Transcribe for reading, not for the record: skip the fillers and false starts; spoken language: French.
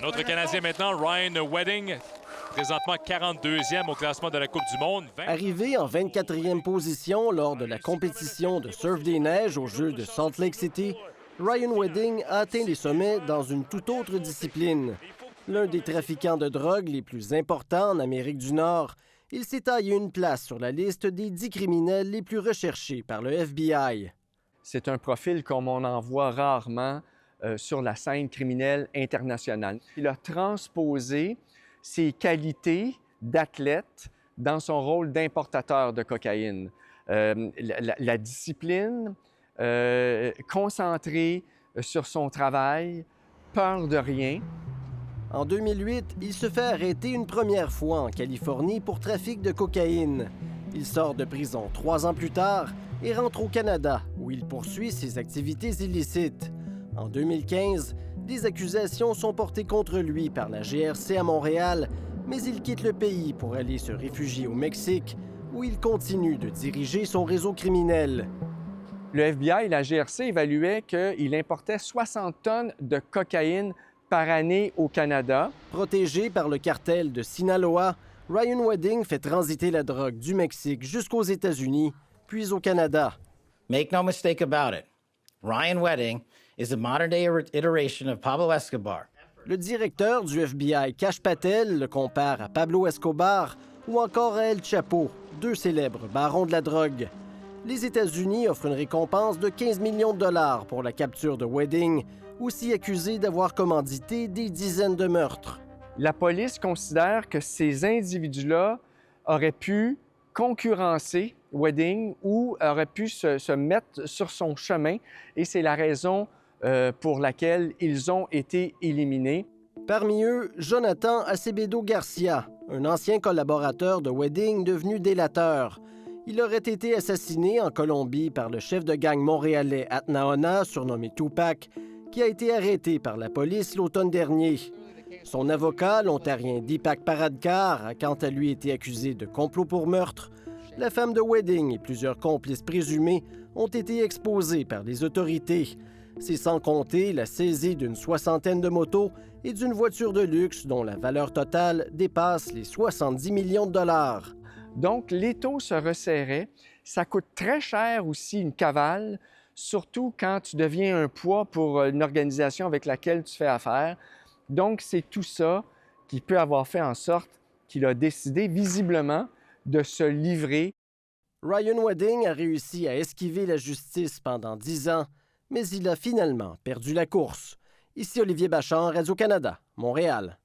Un autre Canadien maintenant, Ryan Wedding, présentement 42e au classement de la Coupe du Monde. Arrivé en 24e position lors de la compétition de surf des neiges aux Jeux de Salt Lake City, Ryan Wedding a atteint les sommets dans une toute autre discipline. L'un des trafiquants de drogue les plus importants en Amérique du Nord, il s'est taillé une place sur la liste des 10 criminels les plus recherchés par le FBI. C'est un profil comme on en voit rarement sur la scène criminelle internationale. Il a transposé ses qualités d'athlète dans son rôle d'importateur de cocaïne. La discipline, concentré sur son travail, peur de rien. En 2008, il se fait arrêter une première fois en Californie pour trafic de cocaïne. Il sort de prison 3 ans plus tard et rentre au Canada, où il poursuit ses activités illicites. En 2015, des accusations sont portées contre lui par la GRC à Montréal, mais il quitte le pays pour aller se réfugier au Mexique, où il continue de diriger son réseau criminel. Le FBI et la GRC évaluaient qu'il importait 60 tonnes de cocaïne par année au Canada. Protégé par le cartel de Sinaloa, Ryan Wedding fait transiter la drogue du Mexique jusqu'aux États-Unis, puis au Canada. Make no mistake about it. Ryan Wedding is the modern-day iteration of Pablo Escobar. Le directeur du FBI, Kash Patel, le compare à Pablo Escobar ou encore à El Chapo, 2 célèbres barons de la drogue. Les États-Unis offrent une récompense de 15 millions de dollars pour la capture de Wedding, aussi accusé d'avoir commandité des dizaines de meurtres. La police considère que ces individus-là auraient pu concurrencer Wedding ou auraient pu se mettre sur son chemin, et c'est la raison pour laquelle ils ont été éliminés. Parmi eux, Jonathan Acevedo Garcia, un ancien collaborateur de Wedding devenu délateur. Il aurait été assassiné en Colombie par le chef de gang montréalais Atnaona, surnommé Tupac, qui a été arrêté par la police l'automne dernier. Son avocat, l'Ontarien Deepak Paradkar, a quant à lui été accusé de complot pour meurtre. La femme de Wedding et plusieurs complices présumés ont été exposés par les autorités. C'est sans compter la saisie d'une 60aine de motos et d'une voiture de luxe dont la valeur totale dépasse les 70 millions de dollars. Donc, l'étau se resserrait. Ça coûte très cher aussi une cavale, surtout quand tu deviens un poids pour une organisation avec laquelle tu fais affaire. Donc, c'est tout ça qui peut avoir fait en sorte qu'il a décidé visiblement de se livrer. Ryan Wedding a réussi à esquiver la justice pendant 10 ans, mais il a finalement perdu la course. Ici Olivier Bachand, Radio-Canada, Montréal.